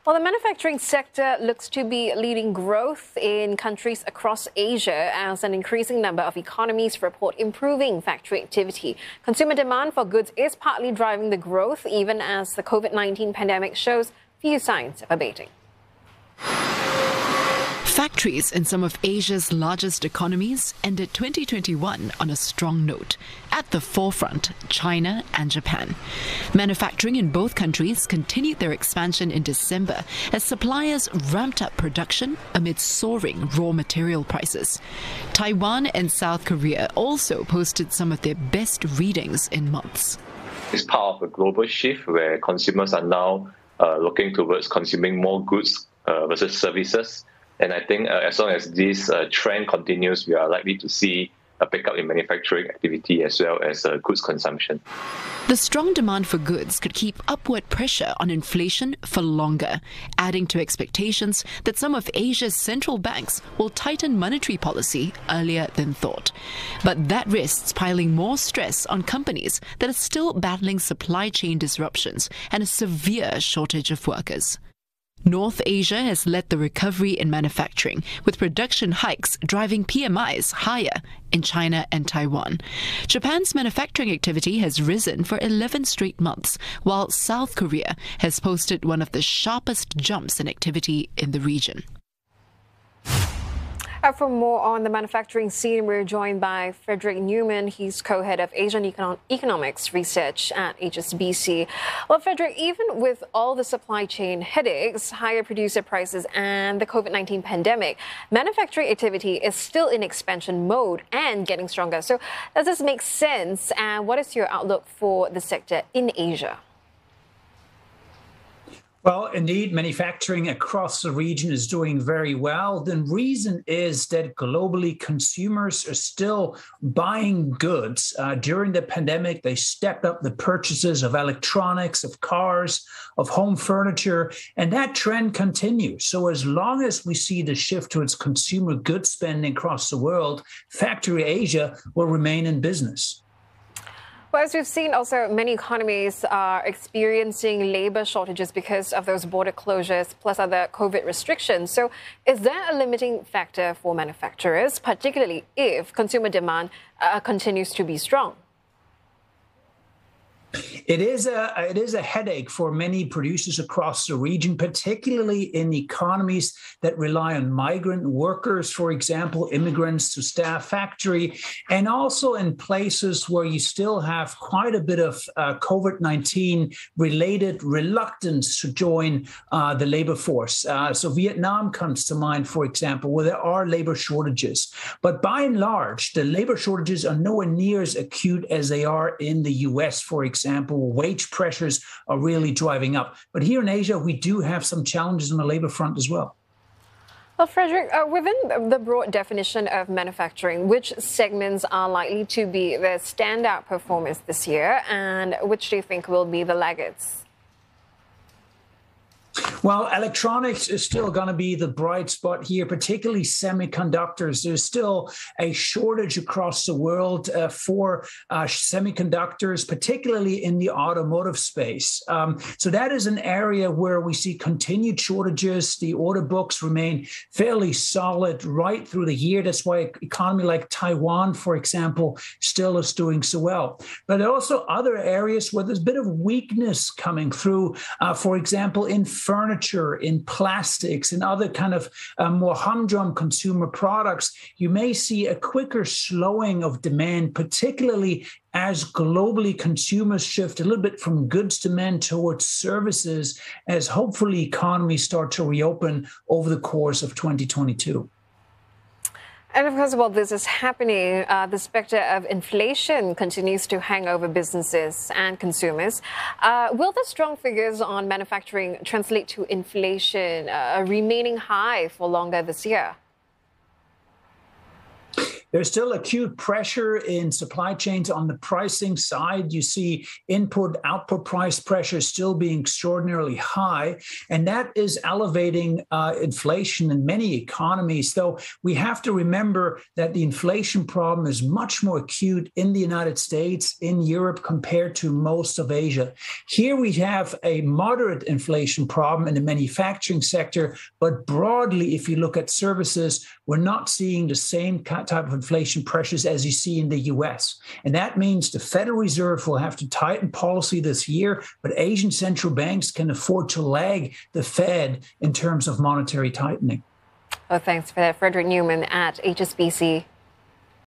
Well, the manufacturing sector looks to be leading growth in countries across Asia as an increasing number of economies report improving factory activity. Consumer demand for goods is partly driving the growth, even as the COVID-19 pandemic shows few signs of abating. Factories in some of Asia's largest economies ended 2021 on a strong note. At the forefront, China and Japan. Manufacturing in both countries continued their expansion in December as suppliers ramped up production amid soaring raw material prices. Taiwan and South Korea also posted some of their best readings in months. It's part of a global shift where consumers are now looking towards consuming more goods versus services. And I think as long as this trend continues, we are likely to see a pickup in manufacturing activity as well as goods consumption. The strong demand for goods could keep upward pressure on inflation for longer, adding to expectations that some of Asia's central banks will tighten monetary policy earlier than thought. But that risks piling more stress on companies that are still battling supply chain disruptions and a severe shortage of workers. North Asia has led the recovery in manufacturing, with production hikes driving PMIs higher in China and Taiwan. Japan's manufacturing activity has risen for 11 straight months, while South Korea has posted one of the sharpest jumps in activity in the region. For more on the manufacturing scene, we're joined by Frederic Neumann. He's co-head of Asian Economics Research at HSBC. Well, Frederic, even with all the supply chain headaches, higher producer prices, and the COVID-19 pandemic, manufacturing activity is still in expansion mode and getting stronger. So does this make sense? And what is your outlook for the sector in Asia? Well, indeed, manufacturing across the region is doing very well. The reason is that globally consumers are still buying goods. During the pandemic, they stepped up the purchases of electronics, of cars, of home furniture, and that trend continues. So as long as we see the shift towards consumer goods spending across the world, Factory Asia will remain in business. Well, as we've seen, also many economies are experiencing labor shortages because of those border closures plus other COVID restrictions. So is that a limiting factor for manufacturers, particularly if consumer demand continues to be strong? It is a headache for many producers across the region, particularly in economies that rely on migrant workers, for example, immigrants to staff factory, and also in places where you still have quite a bit of COVID-19 related reluctance to join the labor force. So Vietnam comes to mind, for example, where there are labor shortages. But by and large, the labor shortages are nowhere near as acute as they are in the US, for example. Wage pressures are really driving up. But here in Asia, we do have some challenges on the labor front as well. Well, Frederic, within the broad definition of manufacturing, which segments are likely to be the standout performers this year, and which do you think will be the laggards? Well, electronics is still going to be the bright spot here, particularly semiconductors. There's still a shortage across the world for semiconductors, particularly in the automotive space. So that is an area where we see continued shortages. The order books remain fairly solid right through the year. That's why an economy like Taiwan, for example, still is doing so well. But there are also other areas where there's a bit of weakness coming through, for example, in furniture, in plastics, and other kind of more humdrum consumer products. You may see a quicker slowing of demand, particularly as globally consumers shift a little bit from goods demand towards services, as hopefully economies start to reopen over the course of 2022. And of course, while this is happening, the specter of inflation continues to hang over businesses and consumers. Will the strong figures on manufacturing translate to inflation remaining high for longer this year? There's still acute pressure in supply chains on the pricing side. You see input-output price pressure still being extraordinarily high, and that is elevating inflation in many economies. Though we have to remember that the inflation problem is much more acute in the United States, in Europe, compared to most of Asia. Here we have a moderate inflation problem in the manufacturing sector, but broadly, if you look at services, we're not seeing the same type of inflation pressures as you see in the US. And that means the Federal Reserve will have to tighten policy this year, but Asian central banks can afford to lag the Fed in terms of monetary tightening. Oh, thanks for that, Frederic Neumann at HSBC.